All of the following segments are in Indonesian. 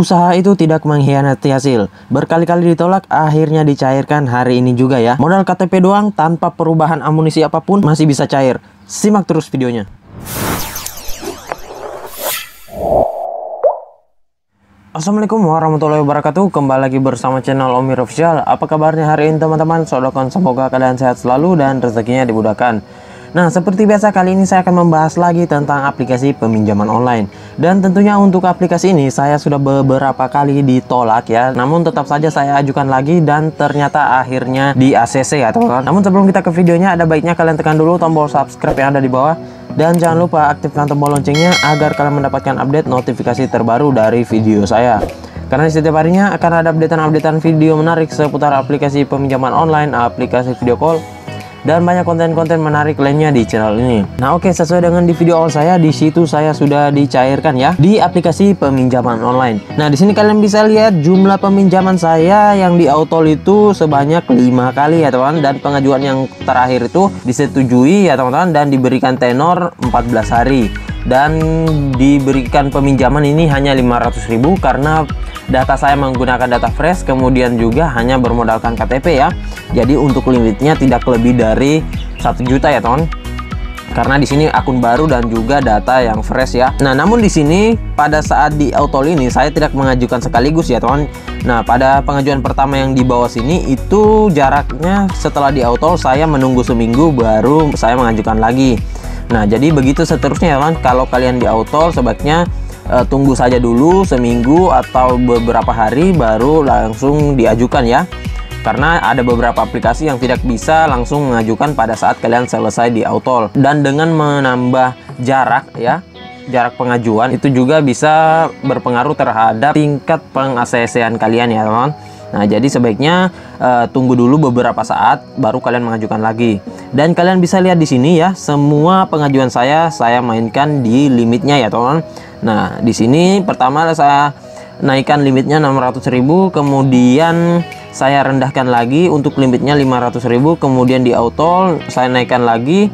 Usaha itu tidak mengkhianati hasil. Berkali-kali ditolak, akhirnya dicairkan hari ini juga ya. Modal KTP doang tanpa perubahan amunisi apapun masih bisa cair. Simak terus videonya. Assalamualaikum warahmatullahi wabarakatuh. Kembali lagi bersama channel Omir Official. Apa kabarnya hari ini teman-teman? Semoga kalian sehat selalu dan rezekinya dimudahkan. Nah, seperti biasa kali ini saya akan membahas lagi tentang aplikasi peminjaman online. Dan tentunya untuk aplikasi ini saya sudah beberapa kali ditolak ya. Namun tetap saja saya ajukan lagi dan ternyata akhirnya di ACC ya teman-teman. Namun sebelum kita ke videonya, ada baiknya kalian tekan dulu tombol subscribe yang ada di bawah. Dan jangan lupa aktifkan tombol loncengnya agar kalian mendapatkan update notifikasi terbaru dari video saya. Karena setiap harinya akan ada updatean video menarik seputar aplikasi peminjaman online, aplikasi video call, dan banyak konten-konten menarik lainnya di channel ini. Nah, oke, sesuai dengan di video awal saya, di situ saya sudah dicairkan ya di aplikasi peminjaman online. Nah, di sini kalian bisa lihat jumlah peminjaman saya yang di Autol itu sebanyak 5 kali ya teman, dan pengajuan yang terakhir itu disetujui ya teman-teman, dan diberikan tenor 14 hari. Dan diberikan peminjaman ini hanya 500.000 karena data saya menggunakan data fresh, kemudian juga hanya bermodalkan KTP ya. Jadi untuk limitnya tidak lebih dari 1 juta ya teman. Karena di sini akun baru dan juga data yang fresh ya. Nah, namun di sini pada saat di Autol ini saya tidak mengajukan sekaligus ya teman. Nah, pada pengajuan pertama yang di bawah sini itu jaraknya setelah di Autol saya menunggu seminggu baru saya mengajukan lagi. Nah, jadi begitu seterusnya ya teman. Kalau kalian di Autol sebaiknya tunggu saja dulu seminggu atau beberapa hari baru langsung diajukan ya. Karena ada beberapa aplikasi yang tidak bisa langsung mengajukan pada saat kalian selesai di Autol. Dan dengan menambah jarak ya, jarak pengajuan itu juga bisa berpengaruh terhadap tingkat peng-ACC-an kalian ya teman. Nah, jadi sebaiknya tunggu dulu beberapa saat baru kalian mengajukan lagi. Dan kalian bisa lihat di sini ya, semua pengajuan saya mainkan di limitnya ya teman. Nah, di sini pertama saya naikkan limitnya 600.000, kemudian saya rendahkan lagi untuk limitnya 500.000, kemudian di Autol saya naikkan lagi,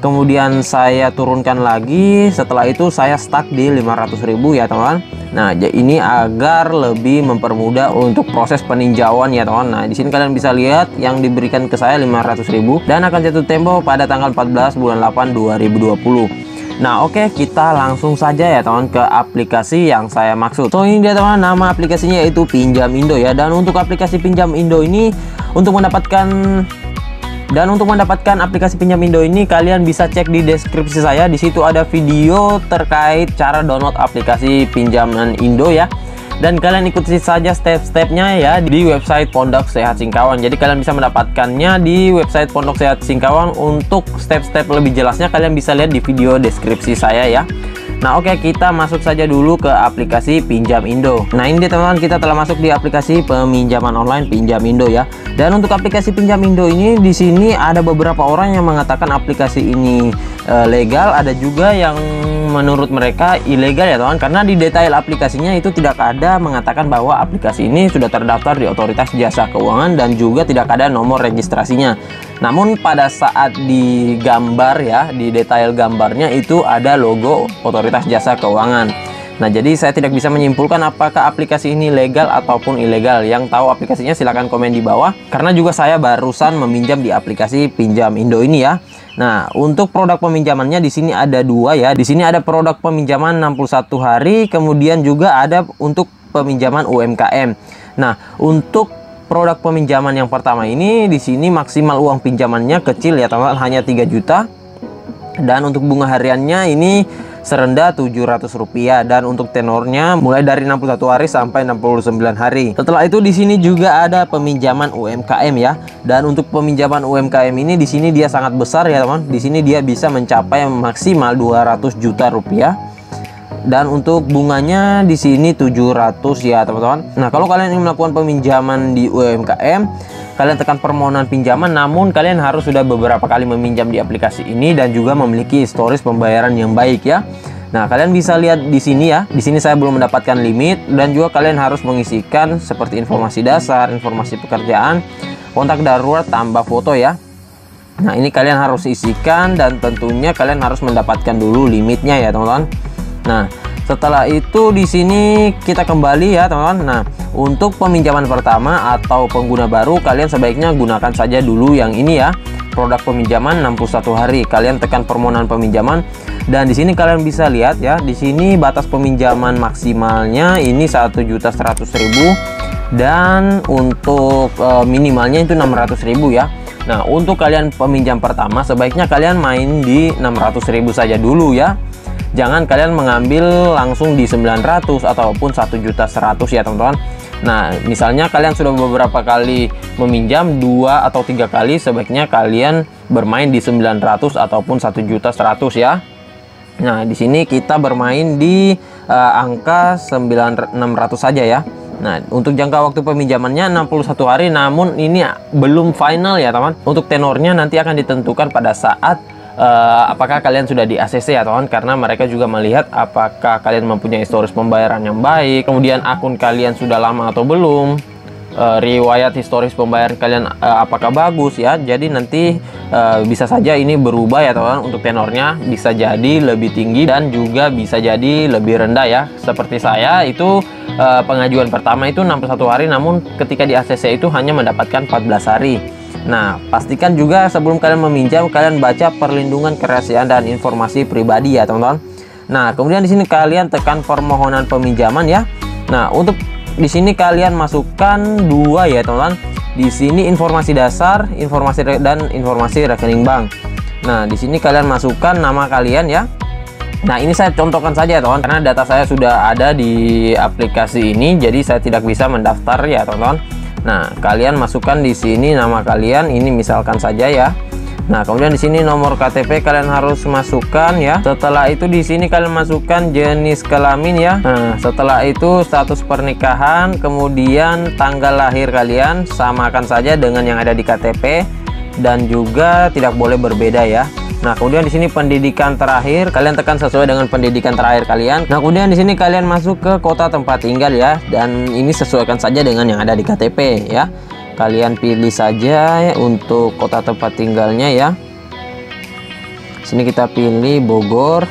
kemudian saya turunkan lagi, setelah itu saya stuck di 500.000 ya teman. Nah, ini agar lebih mempermudah untuk proses peninjauan ya teman. Nah, di sini kalian bisa lihat yang diberikan ke saya 500.000 dan akan jatuh tempo pada tanggal 14 bulan 8 2020. Nah, oke, kita langsung saja ya teman ke aplikasi yang saya maksud. So, ini dia teman, nama aplikasinya yaitu Pinjam Indo ya. Dan untuk aplikasi Pinjam Indo ini, untuk mendapatkan aplikasi Pinjam Indo ini kalian bisa cek di deskripsi saya. Di situ ada video terkait cara download aplikasi Pinjaman Indo ya. Dan kalian ikuti saja step-stepnya ya di website Pondok Sehat Singkawang. Jadi kalian bisa mendapatkannya di website Pondok Sehat Singkawang. Untuk step-step lebih jelasnya kalian bisa lihat di video deskripsi saya ya. Nah, oke, kita masuk saja dulu ke aplikasi Pinjam Indo. Nah, ini teman-teman, kita telah masuk di aplikasi peminjaman online Pinjam Indo ya. Dan untuk aplikasi Pinjam Indo ini, di sini ada beberapa orang yang mengatakan aplikasi ini legal, ada juga yang menurut mereka ilegal ya teman. Karena di detail aplikasinya itu tidak ada mengatakan bahwa aplikasi ini sudah terdaftar di Otoritas Jasa Keuangan dan juga tidak ada nomor registrasinya. Namun pada saat di gambar ya, di detail gambarnya itu ada logo Otoritas Jasa Keuangan. Nah, jadi saya tidak bisa menyimpulkan apakah aplikasi ini legal ataupun ilegal. Yang tahu aplikasinya silahkan komen di bawah. Karena juga saya barusan meminjam di aplikasi Pinjam Indo ini ya. Nah, untuk produk peminjamannya di sini ada 2 ya. Di sini ada produk peminjaman 61 hari, kemudian juga ada untuk peminjaman UMKM. Nah, untuk produk peminjaman yang pertama ini di sini maksimal uang pinjamannya kecil ya teman, hanya 3 juta. Dan untuk bunga hariannya ini serendah Rp700 dan untuk tenornya mulai dari 61 hari sampai 69 hari. Setelah itu di sini juga ada peminjaman UMKM ya. Dan untuk peminjaman UMKM ini di sini dia sangat besar ya teman. Di sini dia bisa mencapai maksimal 200 juta rupiah. Dan untuk bunganya di sini 700 ya teman-teman. Nah, kalau kalian ingin melakukan peminjaman di UMKM, kalian tekan permohonan pinjaman, namun kalian harus sudah beberapa kali meminjam di aplikasi ini dan juga memiliki historis pembayaran yang baik ya. Nah, kalian bisa lihat di sini ya. Di sini saya belum mendapatkan limit dan juga kalian harus mengisikan seperti informasi dasar, informasi pekerjaan, kontak darurat, tambah foto ya. Nah, ini kalian harus isikan dan tentunya kalian harus mendapatkan dulu limitnya ya teman-teman. Nah, setelah itu di sini kita kembali ya teman-teman. Nah, untuk peminjaman pertama atau pengguna baru, kalian sebaiknya gunakan saja dulu yang ini ya, produk peminjaman 61 hari. Kalian tekan permohonan peminjaman dan di sini kalian bisa lihat ya, di sini batas peminjaman maksimalnya ini 1.100.000 dan untuk minimalnya itu 600.000 ya. Nah, untuk kalian peminjam pertama sebaiknya kalian main di 600.000 saja dulu ya. Jangan kalian mengambil langsung di 900 ataupun 1.100.000 ya teman-teman. Nah, misalnya kalian sudah beberapa kali meminjam 2 atau 3 kali, sebaiknya kalian bermain di 900 ataupun 1.100.000 ya. Nah, di sini kita bermain di angka 600 saja ya. Nah, untuk jangka waktu peminjamannya 61 hari, namun ini belum final ya teman. Untuk tenornya nanti akan ditentukan pada saat apakah kalian sudah di ACC ya teman, karena mereka juga melihat apakah kalian mempunyai historis pembayaran yang baik, kemudian akun kalian sudah lama atau belum, riwayat historis pembayaran kalian apakah bagus ya. Jadi nanti bisa saja ini berubah ya teman. Untuk tenornya bisa jadi lebih tinggi dan juga bisa jadi lebih rendah ya. Seperti saya itu pengajuan pertama itu 61 hari, namun ketika di ACC itu hanya mendapatkan 14 hari. Nah, pastikan juga sebelum kalian meminjam, kalian baca perlindungan kerahasiaan dan informasi pribadi ya teman-teman. Nah, kemudian di sini kalian tekan permohonan peminjaman ya. Nah, untuk di sini kalian masukkan 2 ya teman-teman. Di sini informasi dasar, informasi dan informasi rekening bank. Nah, di sini kalian masukkan nama kalian ya. Nah, ini saya contohkan saja ya teman, karena data saya sudah ada di aplikasi ini, jadi saya tidak bisa mendaftar ya teman-teman. Nah, kalian masukkan di sini nama kalian, ini misalkan saja ya. Nah, kemudian di sini nomor KTP kalian harus masukkan ya. Setelah itu di sini kalian masukkan jenis kelamin ya. Nah, setelah itu status pernikahan, kemudian tanggal lahir kalian samakan saja dengan yang ada di KTP dan juga tidak boleh berbeda ya. Nah, kemudian di sini pendidikan terakhir, kalian tekan sesuai dengan pendidikan terakhir kalian. Nah, kemudian di sini kalian masuk ke kota tempat tinggal ya, dan ini sesuaikan saja dengan yang ada di KTP ya. Kalian pilih saja ya untuk kota tempat tinggalnya ya. Sini kita pilih Bogor,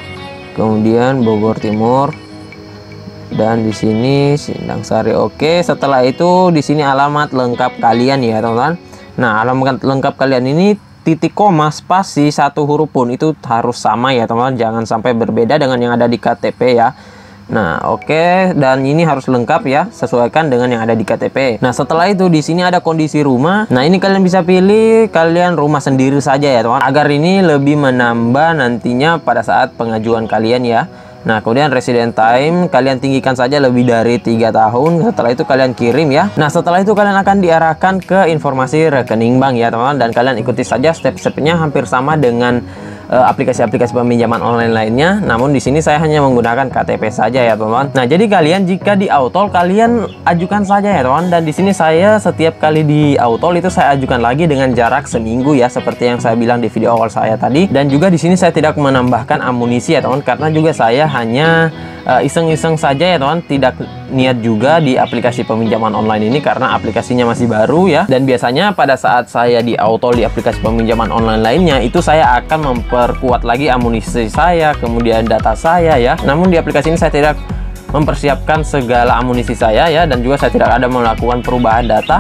kemudian Bogor Timur, dan di sini Sindang Sari. Oke, setelah itu di sini alamat lengkap kalian ya teman-teman. Nah, alamat lengkap kalian ini titik koma spasi 1 huruf pun itu harus sama ya teman-teman, jangan sampai berbeda dengan yang ada di KTP ya. Nah, oke, dan ini harus lengkap ya, sesuaikan dengan yang ada di KTP. Nah, setelah itu di sini ada kondisi rumah. Nah, ini kalian bisa pilih kalian rumah sendiri saja ya teman-teman, agar ini lebih menambah nantinya pada saat pengajuan kalian ya. Nah, kemudian resident time kalian tinggikan saja lebih dari 3 tahun. Setelah itu kalian kirim ya. Nah, setelah itu kalian akan diarahkan ke informasi rekening bank ya teman-teman, dan kalian ikuti saja step-stepnya hampir sama dengan aplikasi-aplikasi peminjaman online lainnya. Namun di sini saya hanya menggunakan KTP saja ya teman-teman. Nah, jadi kalian jika di Autol kalian ajukan saja ya teman. Dan di sini saya setiap kali di Autol itu saya ajukan lagi dengan jarak seminggu ya, seperti yang saya bilang di video awal saya tadi. Dan juga di sini saya tidak menambahkan amunisi ya teman, karena juga saya hanya iseng-iseng saja ya teman, tidak niat juga di aplikasi peminjaman online ini karena aplikasinya masih baru ya. Dan biasanya pada saat saya di Autol di aplikasi peminjaman online lainnya itu saya akan memperkuat lagi amunisi saya, kemudian data saya ya. Namun di aplikasi ini saya tidak mempersiapkan segala amunisi saya ya, dan juga saya tidak ada melakukan perubahan data,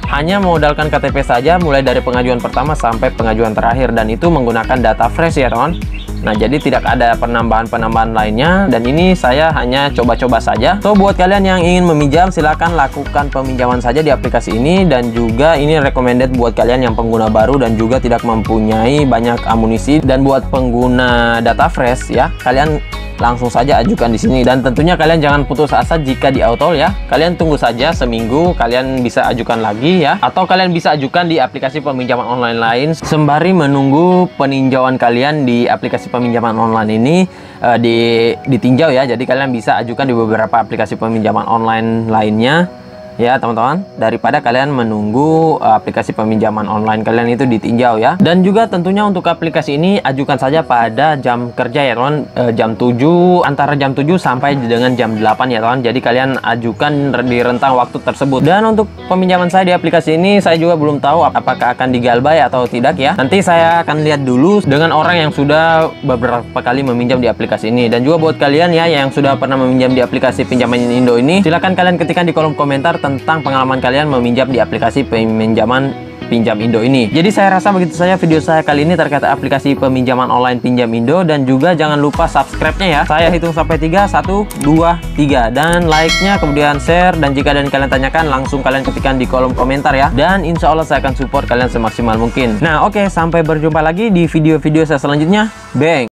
hanya modalkan KTP saja mulai dari pengajuan pertama sampai pengajuan terakhir, dan itu menggunakan data fresh ya teman. Nah, jadi tidak ada penambahan-penambahan lainnya, dan ini saya hanya coba-coba saja. So, buat kalian yang ingin meminjam, silahkan lakukan peminjaman saja di aplikasi ini, dan juga ini recommended buat kalian yang pengguna baru dan juga tidak mempunyai banyak amunisi. Dan buat pengguna data fresh ya, kalian langsung saja ajukan di sini, dan tentunya kalian jangan putus asa jika di Autol ya. Kalian tunggu saja seminggu, kalian bisa ajukan lagi ya, atau kalian bisa ajukan di aplikasi peminjaman online lain sembari menunggu peninjauan kalian di aplikasi peminjaman online ini ditinjau ya. Jadi kalian bisa ajukan di beberapa aplikasi peminjaman online lainnya ya teman-teman, daripada kalian menunggu aplikasi peminjaman online kalian itu ditinjau ya. Dan juga tentunya untuk aplikasi ini ajukan saja pada jam kerja ya teman, jam 7, antara jam 7 sampai dengan jam 8 ya teman. Jadi kalian ajukan di rentang waktu tersebut. Dan untuk peminjaman saya di aplikasi ini, saya juga belum tahu apakah akan digalbay atau tidak ya. Nanti saya akan lihat dulu dengan orang yang sudah beberapa kali meminjam di aplikasi ini. Dan juga buat kalian ya yang sudah pernah meminjam di aplikasi pinjaman Indo ini, silahkan kalian ketikkan di kolom komentar tentang pengalaman kalian meminjam di aplikasi pinjaman Pinjam Indo ini. Jadi saya rasa begitu saja video saya kali ini terkait aplikasi peminjaman online Pinjam Indo. Dan juga jangan lupa subscribe-nya ya. Saya hitung sampai 3, 1, 2, 3. Dan like-nya, kemudian share. Dan jika ada yang kalian tanyakan, langsung kalian ketikkan di kolom komentar ya. Dan insya Allah saya akan support kalian semaksimal mungkin. Nah oke, sampai berjumpa lagi di video-video saya selanjutnya. Bang!